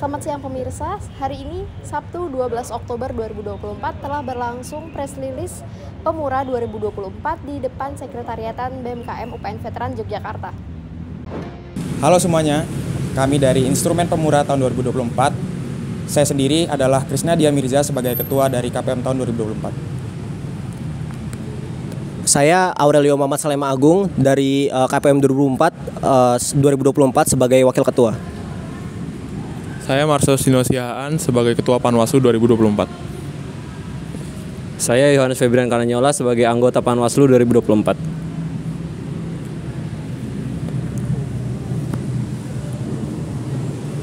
Selamat siang pemirsa, hari ini Sabtu 12 Oktober 2024 telah berlangsung press release Pemura 2024 di depan Sekretariatan BMKM UPN Veteran Yogyakarta. Halo semuanya, kami dari Instrumen Pemura tahun 2024. Saya sendiri adalah Krisna Dia Mirza sebagai Ketua dari KPM tahun 2024. Saya Aurelio Muhammad Salema Agung dari KPM 2024 sebagai Wakil Ketua. Saya Marso Sinosiaan sebagai Ketua Panwaslu 2024. Saya Yohanes Febrian Karanyola sebagai anggota Panwaslu 2024.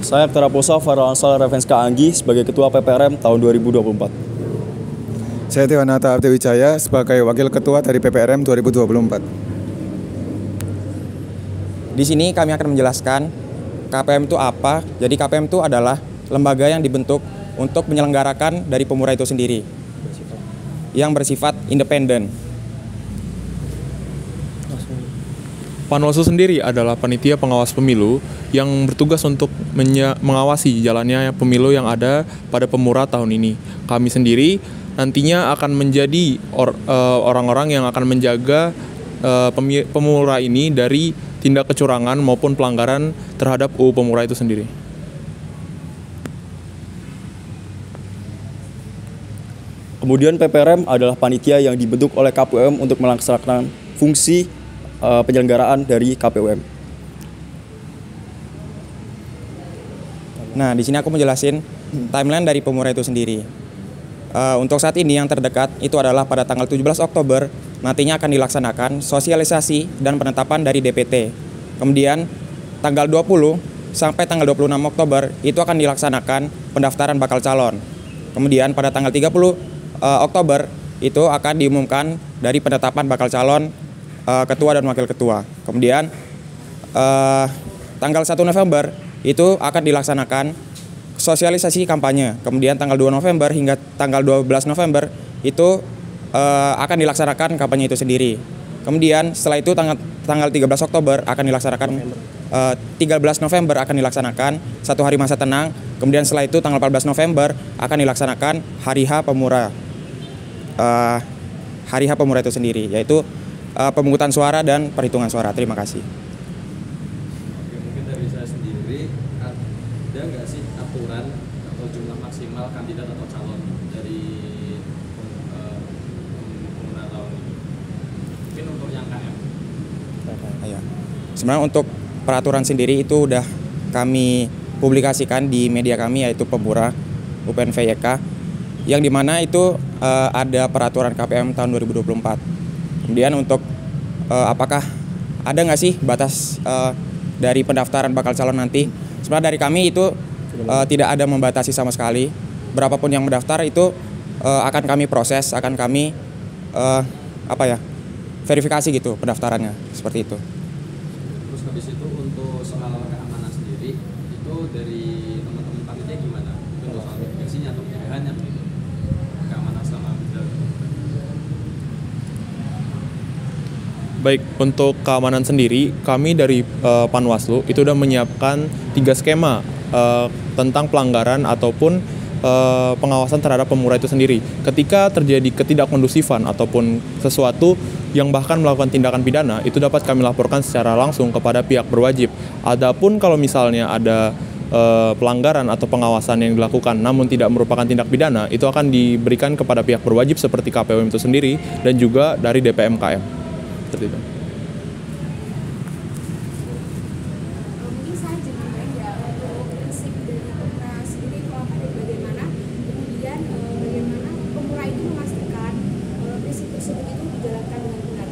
Saya Aktor Aposa Farol Ansal Revenska Anggi sebagai Ketua PPRM tahun 2024. Saya Tiwanata Abdi Wijaya sebagai Wakil Ketua dari PPRM 2024. Di sini kami akan menjelaskan KPM itu apa. Jadi KPM itu adalah lembaga yang dibentuk untuk menyelenggarakan dari Pemura itu sendiri, yang bersifat independen. Panwaslu sendiri adalah panitia pengawas pemilu yang bertugas untuk mengawasi jalannya pemilu yang ada pada Pemura tahun ini. Kami sendiri nantinya akan menjadi orang-orang yang akan menjaga Pemura ini dari tindak kecurangan maupun pelanggaran terhadap UU Pemura itu sendiri. Kemudian PPRM adalah panitia yang dibentuk oleh KPUM untuk melaksanakan fungsi penyelenggaraan dari KPUM. Nah, di sini aku menjelasin timeline dari Pemura itu sendiri. Untuk saat ini yang terdekat itu adalah pada tanggal 17 Oktober nantinya akan dilaksanakan sosialisasi dan penetapan dari DPT. Kemudian tanggal 20 sampai tanggal 26 Oktober itu akan dilaksanakan pendaftaran bakal calon. Kemudian pada tanggal 30 Oktober itu akan diumumkan dari penetapan bakal calon ketua dan wakil ketua. Kemudian tanggal 1 November itu akan dilaksanakan sosialisasi kampanye. Kemudian tanggal 2 November hingga tanggal 12 November itu akan dilaksanakan kampanye itu sendiri. Kemudian setelah itu tanggal 13 Oktober akan dilaksanakan 13 November akan dilaksanakan satu hari masa tenang. Kemudian setelah itu tanggal 14 November akan dilaksanakan Hari H Pemura. Hari H Pemura itu sendiri, yaitu pemungutan suara dan perhitungan suara. Terima kasih. Mungkin dari saya sendiri, ada nggak sih aturan atau jumlah maksimal kandidat atau calon dari Pemura tahun ini? Mungkin untuk yang KM. Ya. Sebenarnya untuk peraturan sendiri itu udah kami publikasikan di media kami, yaitu Pemura UPN VYK, yang dimana itu ada peraturan KPM tahun 2024. Kemudian untuk apakah ada nggak sih batas dari pendaftaran bakal calon nanti? Sebenarnya dari kami itu tidak ada membatasi sama sekali. Berapapun yang mendaftar itu akan kami proses, akan kami verifikasi gitu pendaftarannya, seperti itu. Terus habis itu untuk soal keamanan sendiri, itu dari teman-teman panitia gimana? Untuk soal mitigasinya atau pencegahannya begitu? Keamanan selama berjalan. Baik, untuk keamanan sendiri, kami dari Panwaslu itu sudah menyiapkan 3 skema tentang pelanggaran ataupun pengawasan terhadap Pemura itu sendiri. Ketika terjadi ketidakkondusifan ataupun sesuatu yang bahkan melakukan tindakan pidana, itu dapat kami laporkan secara langsung kepada pihak berwajib. Adapun kalau misalnya ada pelanggaran atau pengawasan yang dilakukan namun tidak merupakan tindak pidana, itu akan diberikan kepada pihak berwajib seperti KPUM itu sendiri dan juga dari DPMKM. Seperti itu. Mungkin saya jadi ya untuk prinsip dari Pemura sendiri itu apa dan bagaimana, kemudian bagaimana Pemura itu memastikan prinsip tersebut itu dijalankan dengan benar.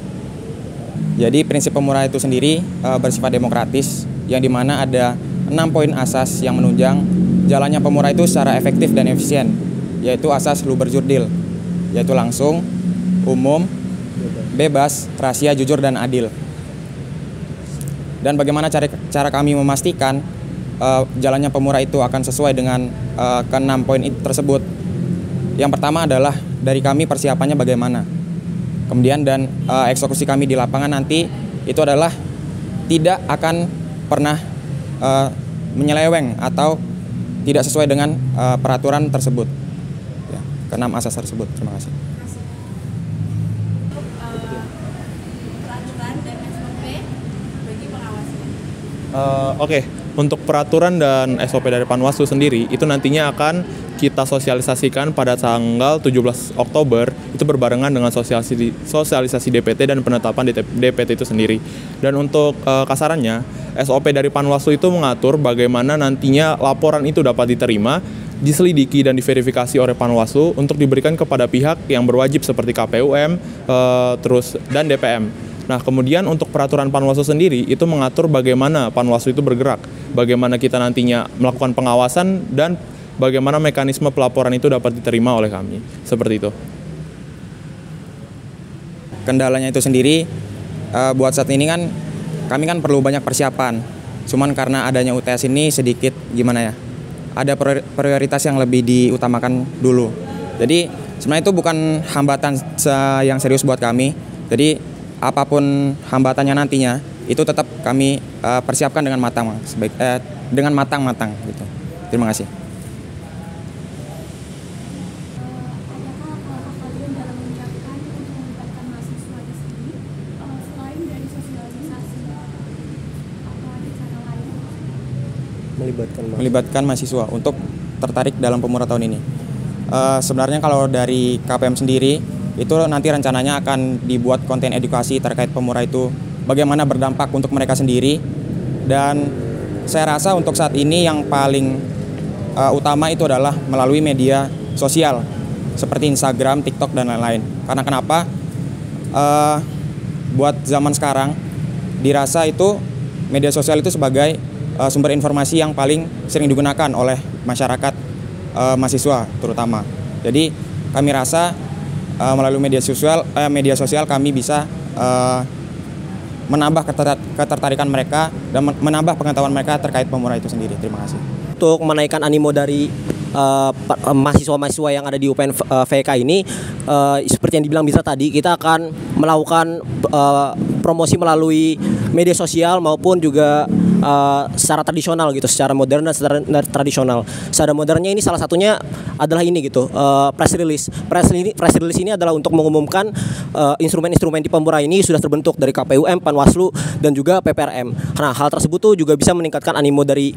Jadi prinsip Pemura itu sendiri bersifat demokratis, yang dimana ada 6 poin asas yang menunjang jalannya Pemura itu secara efektif dan efisien, yaitu asas luber jurdil, yaitu langsung, umum, bebas, rahasia, jujur, dan adil. Dan bagaimana cara kami memastikan jalannya Pemura itu akan sesuai dengan ke-6 poin tersebut. Yang pertama adalah dari kami persiapannya bagaimana. Kemudian dan eksekusi kami di lapangan nanti itu adalah tidak akan pernah menyeleweng atau tidak sesuai dengan peraturan tersebut. Ya, ke-6 asas tersebut. Terima kasih. Untuk peraturan dan SOP bagi pengawasnya. Oke, untuk peraturan dan SOP dari Panwaslu sendiri itu nantinya akan kita sosialisasikan pada tanggal 17 Oktober itu berbarengan dengan sosialisasi DPT dan penetapan DPT itu sendiri. Dan untuk kasarannya, SOP dari Panwaslu itu mengatur bagaimana nantinya laporan itu dapat diterima, diselidiki dan diverifikasi oleh Panwaslu untuk diberikan kepada pihak yang berwajib seperti KPUM, dan DPM. Nah, kemudian untuk peraturan Panwaslu sendiri itu mengatur bagaimana Panwaslu itu bergerak, bagaimana kita nantinya melakukan pengawasan dan bagaimana mekanisme pelaporan itu dapat diterima oleh kami. Seperti itu. Kendalanya itu sendiri, buat saat ini kan kami kan perlu banyak persiapan. Cuman karena adanya UTS ini sedikit gimana ya, ada prioritas yang lebih diutamakan dulu. Jadi sebenarnya itu bukan hambatan yang serius buat kami. Jadi apapun hambatannya nantinya itu tetap kami persiapkan dengan matang, dengan matang gitu. Terima kasih. Adakah kalian dalam menyiapkan untuk melibatkan mahasiswa di sini selain dari sosialisasi atau ada cara lain? Melibatkan Mahasiswa untuk tertarik dalam Pemura tahun ini. Sebenarnya kalau dari KPM sendiri itu nanti rencananya akan dibuat konten edukasi terkait Pemura itu bagaimana berdampak untuk mereka sendiri, dan saya rasa untuk saat ini yang paling utama itu adalah melalui media sosial seperti Instagram, TikTok dan lain-lain. Karena kenapa? Buat zaman sekarang dirasa itu media sosial itu sebagai sumber informasi yang paling sering digunakan oleh masyarakat, mahasiswa terutama. Jadi kami rasa melalui media sosial kami bisa menambah ketertarikan mereka dan menambah pengetahuan mereka terkait Pemura itu sendiri. Terima kasih. Untuk menaikkan animo dari mahasiswa-mahasiswa yang ada di UPN VK ini, seperti yang dibilang bisa tadi, kita akan melakukan promosi melalui media sosial maupun juga secara tradisional gitu, secara modern dan secara tradisional. Secara modernnya ini salah satunya adalah ini gitu, press release. Press release ini adalah untuk mengumumkan instrumen-instrumen di Pemura ini sudah terbentuk dari KPUM, Panwaslu dan juga PPRM. Nah, hal tersebut tuh juga bisa meningkatkan animo dari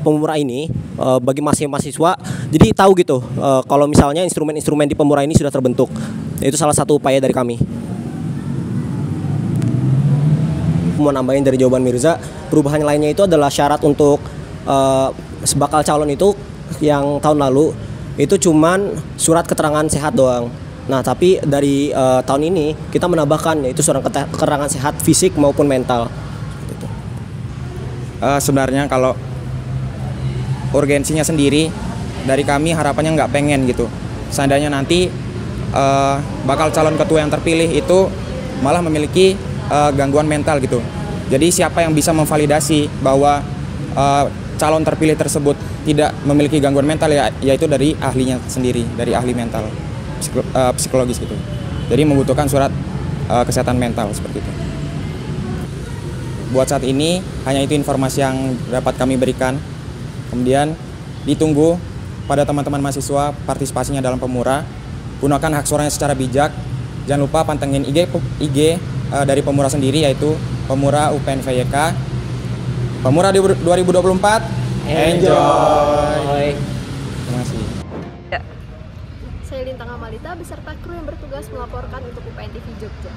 Pemura ini bagi mahasiswa. Jadi tahu gitu kalau misalnya instrumen-instrumen di Pemura ini sudah terbentuk. Itu salah satu upaya dari kami. Mau nambahin dari jawaban Mirza, perubahan lainnya itu adalah syarat untuk bakal calon itu yang tahun lalu itu cuman surat keterangan sehat doang. Nah, tapi dari tahun ini kita menambahkan yaitu surat keterangan sehat fisik maupun mental. Sebenarnya kalau urgensinya sendiri dari kami harapannya nggak pengen gitu. Seandainya nanti bakal calon ketua yang terpilih itu malah memiliki gangguan mental gitu. Jadi siapa yang bisa memvalidasi bahwa calon terpilih tersebut tidak memiliki gangguan mental yaitu dari ahlinya sendiri, dari ahli mental psikologis gitu. Jadi membutuhkan surat kesehatan mental seperti itu. Buat saat ini hanya itu informasi yang dapat kami berikan. Kemudian ditunggu pada teman-teman mahasiswa partisipasinya dalam Pemura. Gunakan hak suaranya secara bijak. Jangan lupa pantengin IG dari Pemura sendiri yaitu Pemura UPN VYK. Pemura 2024. Enjoy. Terima kasih. Saya Lintang Amalita beserta kru yang bertugas melaporkan untuk UPN TV Jogja.